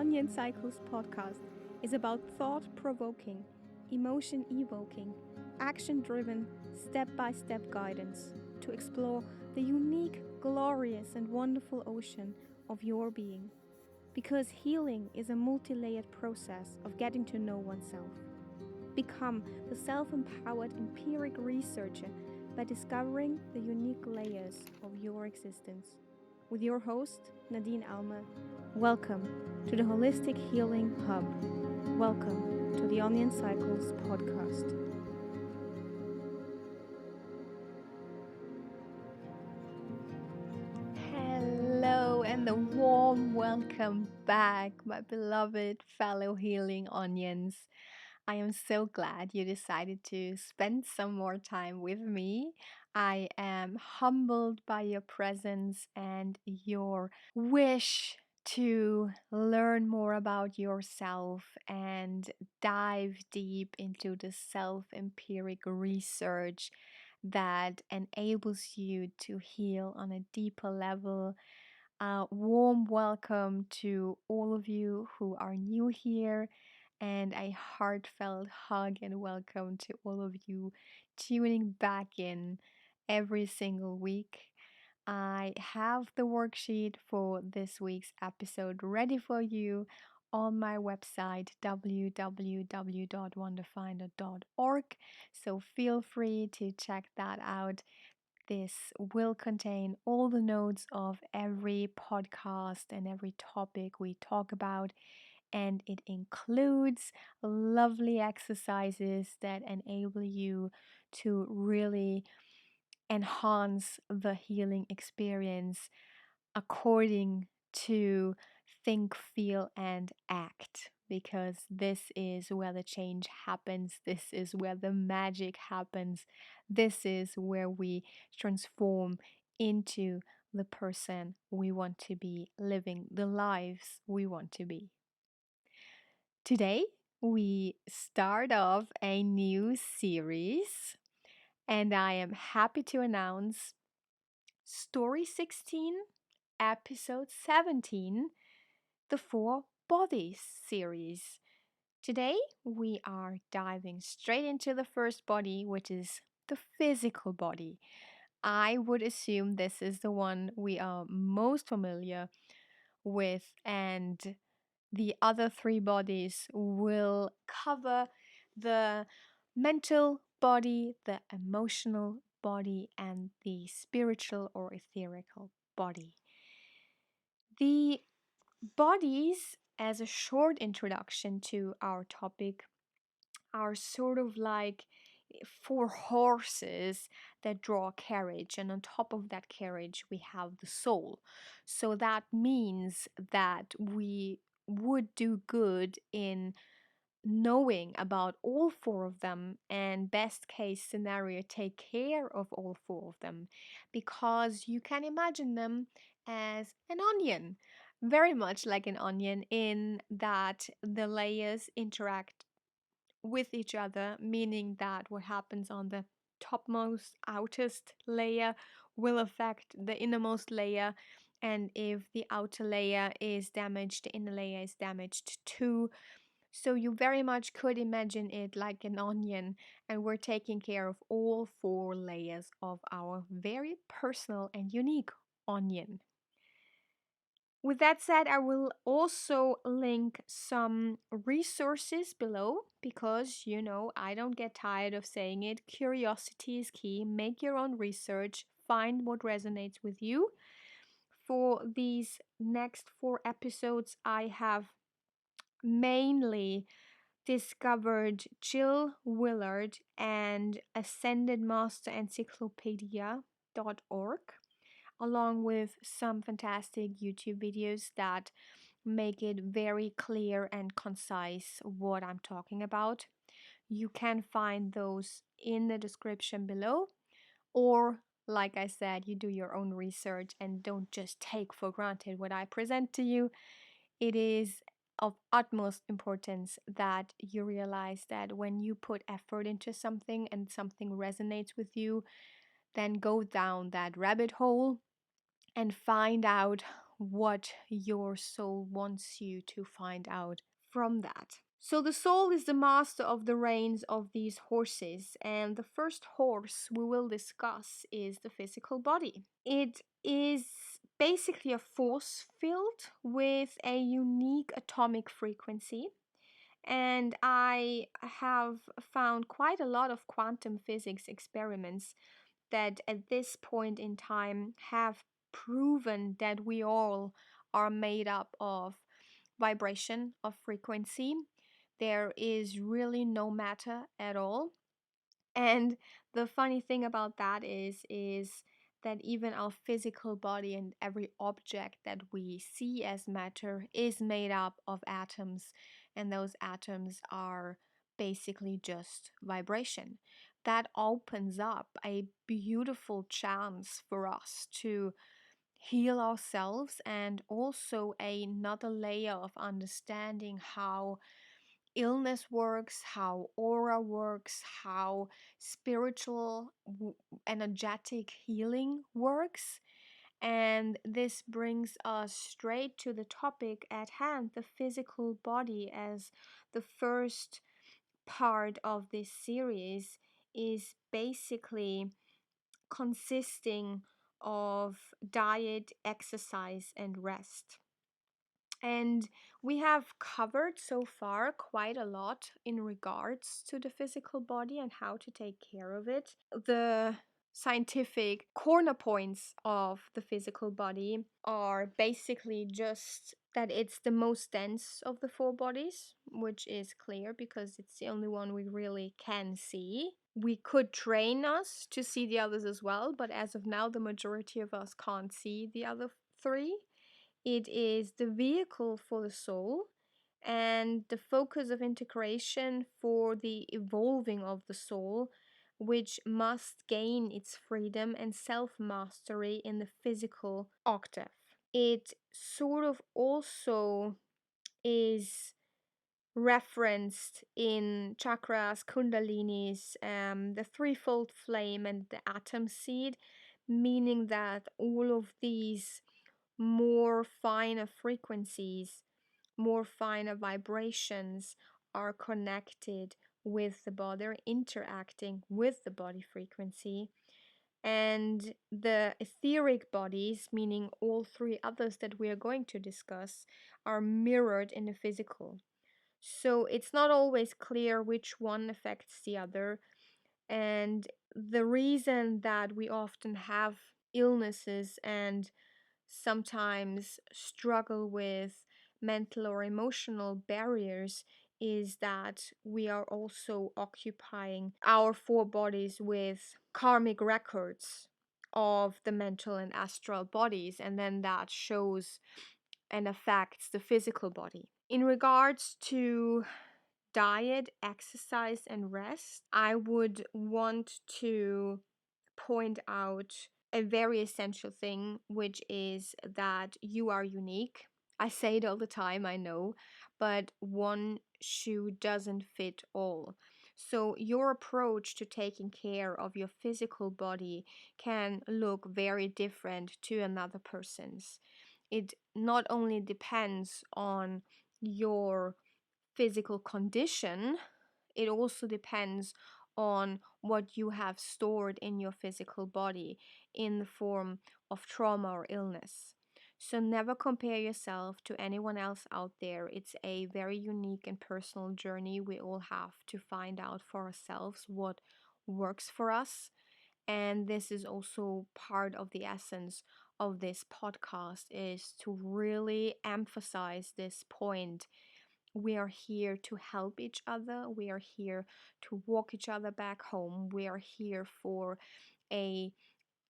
Onion Cycles podcast is about thought provoking, emotion evoking, action driven, step by step guidance to explore the unique, glorious, and wonderful ocean of your being. Because healing is a multi layered process of getting to know oneself. Become the self empowered empiric researcher by discovering the unique layers of your existence. With your host, Nadine Alma, welcome to the Holistic Healing Hub. Welcome to the Onion Cycles podcast. Hello, and a warm welcome back, my beloved fellow healing onions. I am so glad you decided to spend some more time with me. I am humbled by your presence and your wish to learn more about yourself and dive deep into the self empiric research that enables you to heal on a deeper level. A warm welcome to all of you who are new here, and a heartfelt hug and welcome to all of you tuning back in every single week. I have the worksheet for this week's episode ready for you on my website www.wonderfinder.org. So feel free to check that out. This will contain all the notes of every podcast and every topic we talk about, and it includes lovely exercises that enable you to really enhance the healing experience according to think, feel, and act. Because this is where the change happens, this is where the magic happens, this is where we transform into the person we want to be, living the lives we want to be. Today, we start off a new series, and I am happy to announce Story 16, Episode 17, the Four Bodies series. Today, we are diving straight into the first body, which is the physical body. I would assume this is the one we are most familiar with, and the other three bodies will cover the mental body, the emotional body, and the spiritual or etherical body. The bodies, as a short introduction to our topic, are sort of like four horses that draw a carriage, and on top of that carriage, we have the soul. So that means that we would do good in knowing about all four of them, and best case scenario, take care of all four of them, because you can imagine them as an onion, very much like an onion, in that the layers interact with each other, meaning that what happens on the topmost, outest layer will affect the innermost layer. And if the outer layer is damaged, the inner layer is damaged too. So you very much could imagine it like an onion, and we're taking care of all four layers of our very personal and unique onion. With that said, I will also link some resources below because, I don't get tired of saying it. Curiosity is key. Make your own research, find what resonates with you. For these next four episodes, I have mainly discovered Jill Willard and AscendedMasterEncyclopedia.org, along with some fantastic YouTube videos that make it very clear and concise what I'm talking about. You can find those in the description below, or like I said, you do your own research and don't just take for granted what I present to you. It is of utmost importance that you realize that when you put effort into something and something resonates with you, then go down that rabbit hole and find out what your soul wants you to find out from that. So, the soul is the master of the reins of these horses, and the first horse we will discuss is the physical body. It is basically a force field with a unique atomic frequency, and I have found quite a lot of quantum physics experiments that at this point in time have proven that we all are made up of vibration, of frequency. There is really no matter at all. And the funny thing about that is that even our physical body and every object that we see as matter is made up of atoms, and those atoms are basically just vibration. That opens up a beautiful chance for us to heal ourselves, and also another layer of understanding how illness works, how aura works, how spiritual, energetic healing works. And this brings us straight to the topic at hand, the physical body, as the first part of this series is basically consisting of diet, exercise, and rest. And we have covered so far quite a lot in regards to the physical body and how to take care of it. The scientific corner points of the physical body are basically just that it's the most dense of the four bodies, which is clear because it's the only one we really can see. We could train us to see the others as well, but as of now, the majority of us can't see the other three. It is the vehicle for the soul and the focus of integration for the evolving of the soul, which must gain its freedom and self mastery in the physical octave. It sort of also is referenced in chakras, kundalinis, the threefold flame, and the atom seed, meaning that all of these more finer frequencies, more finer vibrations are connected with the body, interacting with the body frequency. And the etheric bodies, meaning all three others that we are going to discuss, are mirrored in the physical. So it's not always clear which one affects the other. And the reason that we often have illnesses and sometimes struggle with mental or emotional barriers is that we are also occupying our four bodies with karmic records of the mental and astral bodies, and then that shows and affects the physical body. In regards to diet, exercise, and rest, I would want to point out a very essential thing, which is that you are unique. I say it all the time, I know, but one shoe doesn't fit all. So, your approach to taking care of your physical body can look very different to another person's. It not only depends on your physical condition, it also depends on what you have stored in your physical body in the form of trauma or illness. So never compare yourself to anyone else out there. It's a very unique and personal journey. We all have to find out for ourselves what works for us. And this is also part of the essence of this podcast, is to really emphasize this point. We are here to help each other. We are here to walk each other back home. We are here for a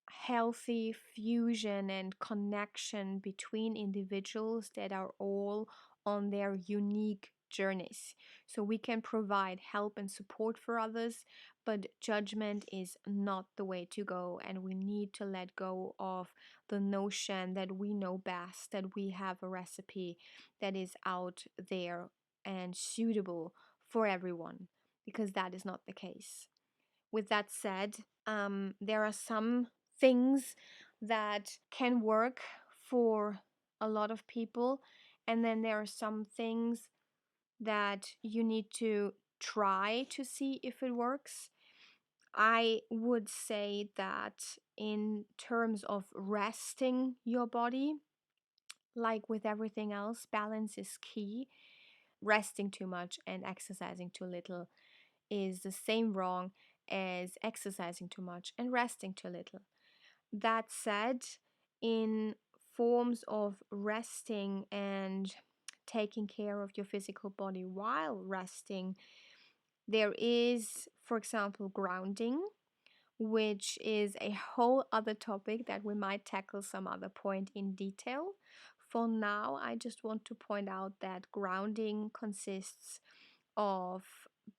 healthy fusion and connection between individuals that are all on their unique journeys. So we can provide help and support for others, but judgment is not the way to go. And we need to let go of the notion that we know best, that we have a recipe that is out there and suitable for everyone, because that is not the case. With that said, there are some things that can work for a lot of people. And then there are some things that you need to try to see if it works. I would say that in terms of resting your body, like with everything else, balance is key. Resting too much and exercising too little is the same wrong as exercising too much and resting too little. That said, in forms of resting and taking care of your physical body while resting, there is, for example, grounding, which is a whole other topic that we might tackle some other point in detail. For now, I just want to point out that grounding consists of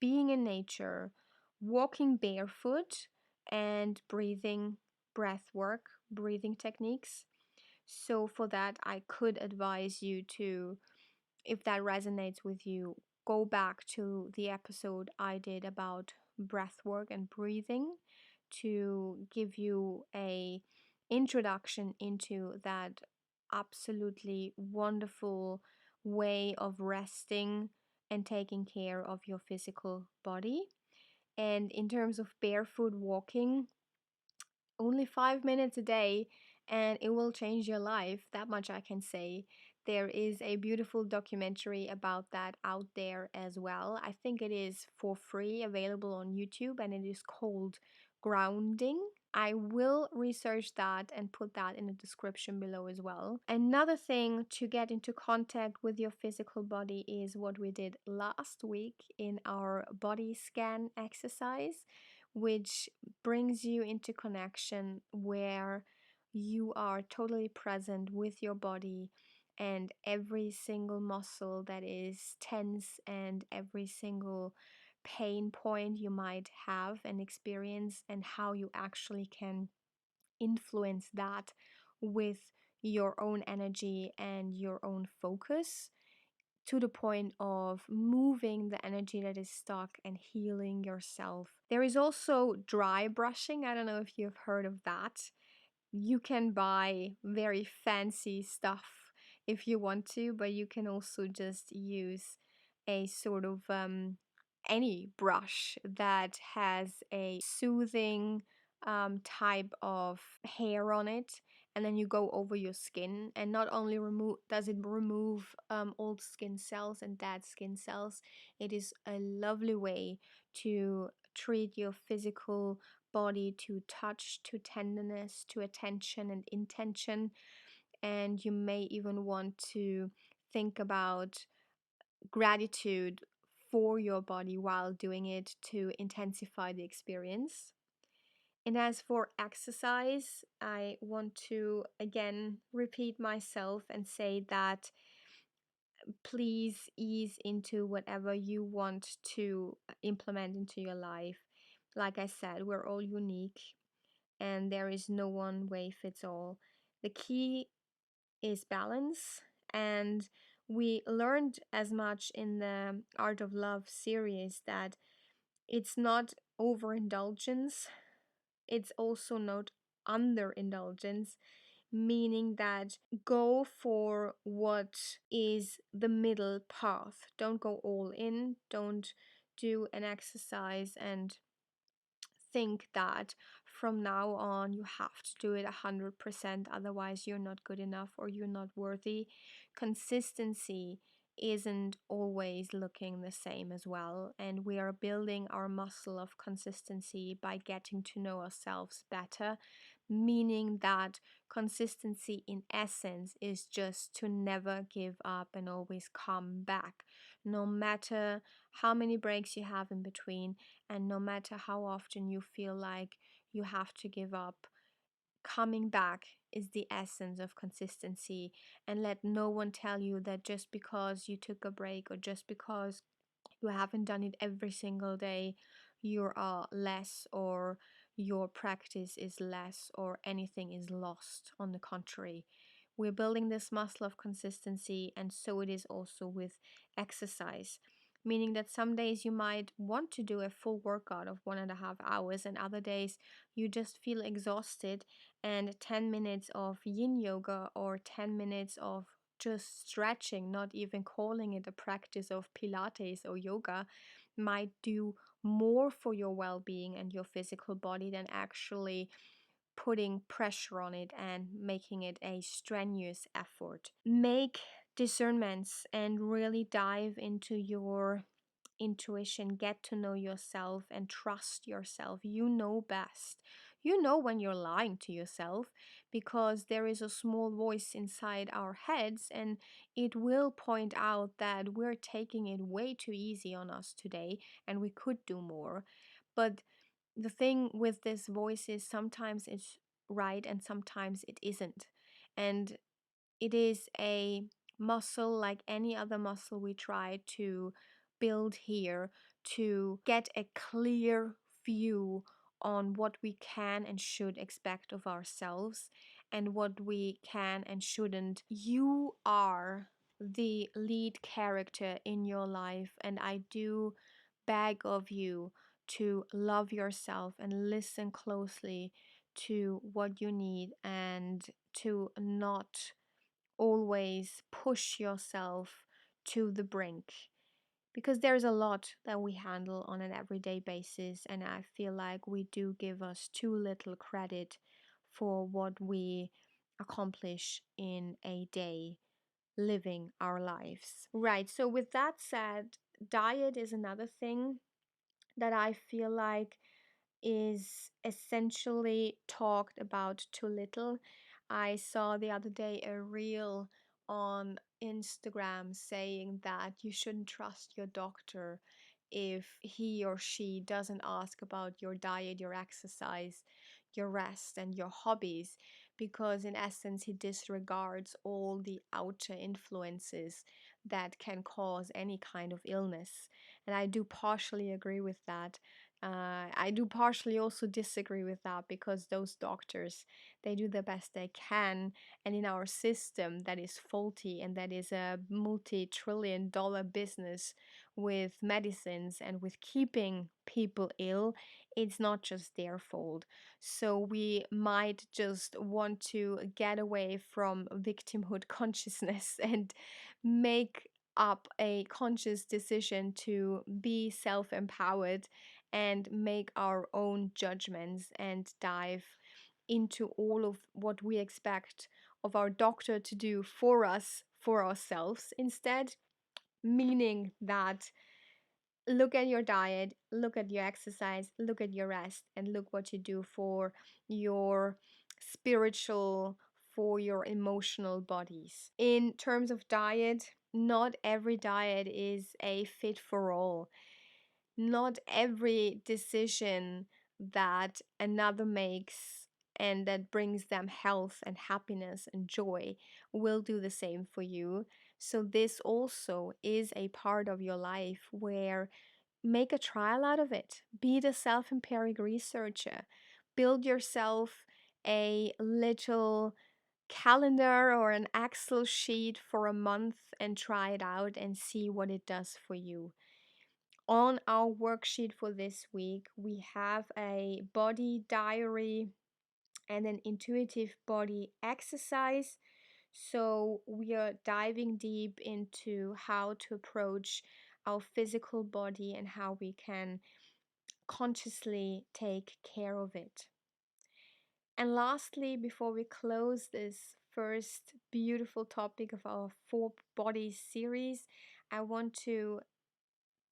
being in nature, walking barefoot, and breathing, breath work, breathing techniques. So, for that, I could advise you to, if that resonates with you, go back to the episode I did about breath work and breathing to give you a introduction into that absolutely wonderful way of resting and taking care of your physical body. And in terms of barefoot walking, only 5 minutes a day and it will change your life. That much I can say. There is a beautiful documentary about that out there as well. I think it is for free available on YouTube and it is called Grounding. I will research that and put that in the description below as well. Another thing to get into contact with your physical body is what we did last week in our body scan exercise, which brings you into connection where you are totally present with your body and every single muscle that is tense and every single pain point you might have and experience, and how you actually can influence that with your own energy and your own focus to the point of moving the energy that is stuck and healing yourself. There is also dry brushing. I don't know if you've heard of that. You can buy very fancy stuff if you want to, but you can also just use a sort of any brush that has a soothing type of hair on it, and then you go over your skin, and not only does it remove old skin cells and dead skin cells, it is a lovely way to treat your physical body, to touch, to tenderness, to attention and intention. And you may even want to think about gratitude for your body while doing it to intensify the experience. And as for exercise, I want to again repeat myself and say that please ease into whatever you want to implement into your life. Like I said, we're all unique and there is no one way fits all. The key is balance, and we learned as much in the Art of Love series that it's not overindulgence, it's also not underindulgence, meaning that go for what is the middle path. Don't go all in, don't do an exercise and think that from now on you have to do it 100%, otherwise you're not good enough or you're not worthy. Consistency isn't always looking the same as well, and we are building our muscle of consistency by getting to know ourselves better, meaning that consistency in essence is just to never give up and always come back, no matter how many breaks you have in between, and no matter how often you feel like you have to give up. Coming back is the essence of consistency, and let no one tell you that just because you took a break or just because you haven't done it every single day, you are less, or your practice is less, or anything is lost. On the contrary, we're building this muscle of consistency, and so it is also with exercise. Meaning that some days you might want to do a full workout of 1.5 hours, and other days you just feel exhausted, and 10 minutes of yin yoga or 10 minutes of just stretching, not even calling it a practice of Pilates or yoga, might do more for your well being and your physical body than actually putting pressure on it and making it a strenuous effort. Make discernments and really dive into your intuition, get to know yourself and trust yourself. You know best. You know when you're lying to yourself because there is a small voice inside our heads and it will point out that we're taking it way too easy on us today and we could do more. But the thing with this voice is sometimes it's right and sometimes it isn't. And it is a muscle like any other muscle we try to build here to get a clear view on what we can and should expect of ourselves and what we can and shouldn't. You are the lead character in your life, and I do beg of you to love yourself and listen closely to what you need and to not always push yourself to the brink because there's a lot that we handle on an everyday basis, and I feel like we do give us too little credit for what we accomplish in a day living our lives. Right, so with that said, diet is another thing that I feel like is essentially talked about too little. I saw the other day a reel on Instagram saying that you shouldn't trust your doctor if he or she doesn't ask about your diet, your exercise, your rest, and your hobbies, because in essence, he disregards all the outer influences that can cause any kind of illness. And I do partially agree with that. I do partially also disagree with that because those doctors, they do the best they can. And in our system that is faulty and that is a multi-trillion dollar business with medicines and with keeping people ill, it's not just their fault. So we might just want to get away from victimhood consciousness and make up a conscious decision to be self empowered and make our own judgments and dive into all of what we expect of our doctor to do for us, for ourselves instead. Meaning that look at your diet, look at your exercise, look at your rest, and look what you do for your spiritual, for your emotional bodies. In terms of diet, not every diet is a fit for all. Not every decision that another makes and that brings them health and happiness and joy will do the same for you. So, this also is a part of your life where make a trial out of it. Be the self empiric researcher. Build yourself a little calendar or an Excel sheet for a month and try it out and see what it does for you. On our worksheet for this week, we have a body diary and an intuitive body exercise. So, we are diving deep into how to approach our physical body and how we can consciously take care of it. And lastly, before we close this first beautiful topic of our Four Bodies series, I want to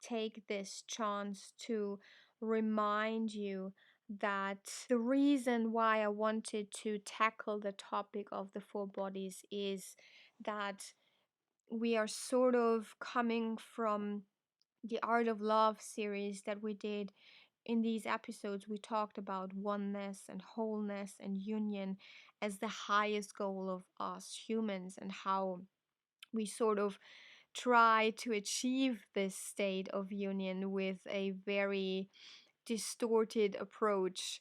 take this chance to remind you that the reason why I wanted to tackle the topic of the four bodies is that we are sort of coming from the Art of Love series that we did. In these episodes, we talked about oneness and wholeness and union as the highest goal of us humans, and how we sort of try to achieve this state of union with a very distorted approach.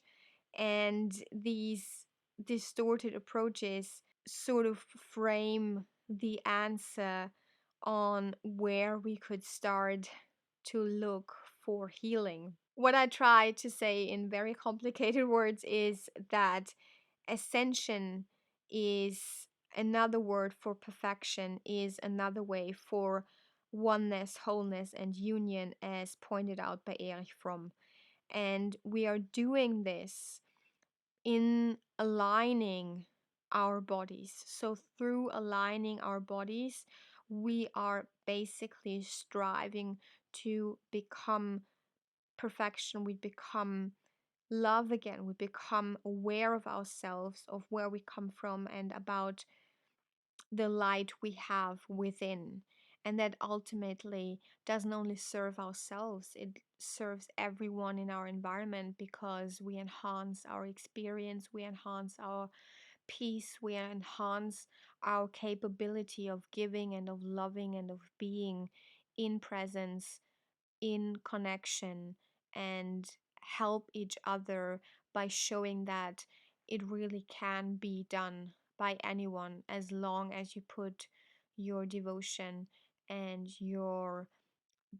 And these distorted approaches sort of frame the answer on where we could start to look for healing. What I try to say in very complicated words is that ascension is another word for perfection is another way for oneness, wholeness, and union, as pointed out by Erich Fromm. And we are doing this in aligning our bodies. So, through aligning our bodies, we are basically striving to become perfection. We become love again. We become aware of ourselves, of where we come from, and about the light we have within. And that ultimately doesn't only serve ourselves, it serves everyone in our environment, because we enhance our experience, we enhance our peace, we enhance our capability of giving and of loving and of being in presence, in connection, and help each other by showing that it really can be done by anyone, as long as you put your devotion and your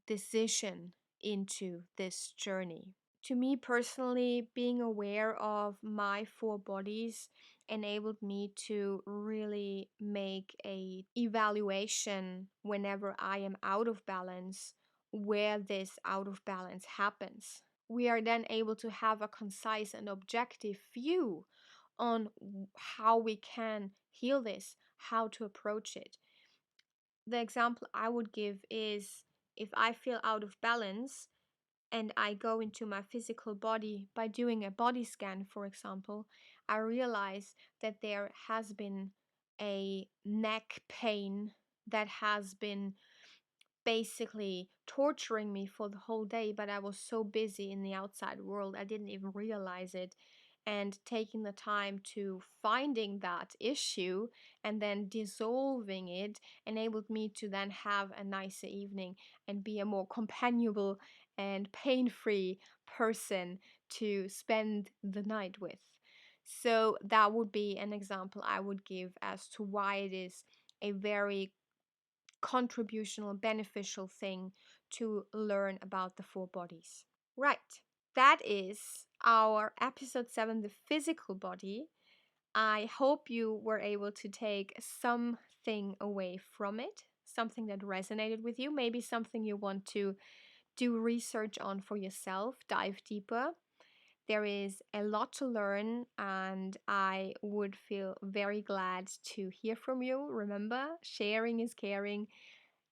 decision into this journey. To me personally, being aware of my four bodies enabled me to really make a evaluation whenever I am out of balance, where this out of balance happens. We are then able to have a concise and objective view on how we can heal this, how to approach it. The example I would give is, if I feel out of balance and I go into my physical body by doing a body scan, for example, I realize that there has been a neck pain that has been basically torturing me for the whole day, but I was so busy in the outside world, I didn't even realize it. And taking the time to finding that issue and then dissolving it enabled me to then have a nicer evening and be a more companionable and pain-free person to spend the night with. So that would be an example I would give as to why it is a very contributional, beneficial thing to learn about the four bodies. Right, that is our episode 7, the physical body. I hope you were able to take something away from it, something that resonated with you, maybe something you want to do research on for yourself, dive deeper. There is a lot to learn, and I would feel very glad to hear from you. Remember, sharing is caring.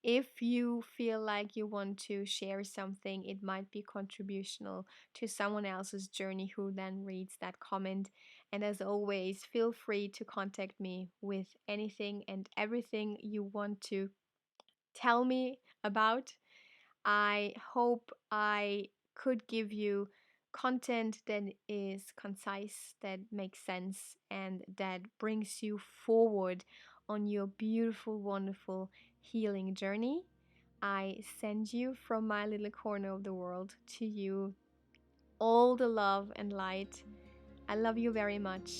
If you feel like you want to share something, it might be contributional to someone else's journey who then reads that comment. And as always, feel free to contact me with anything and everything you want to tell me about. I hope I could give you content that is concise, that makes sense, and that brings you forward on your beautiful, wonderful healing journey. I send you from my little corner of the world to you all the love and light. I love you very much,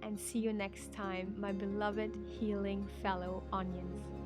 and see you next time, my beloved healing fellow onions.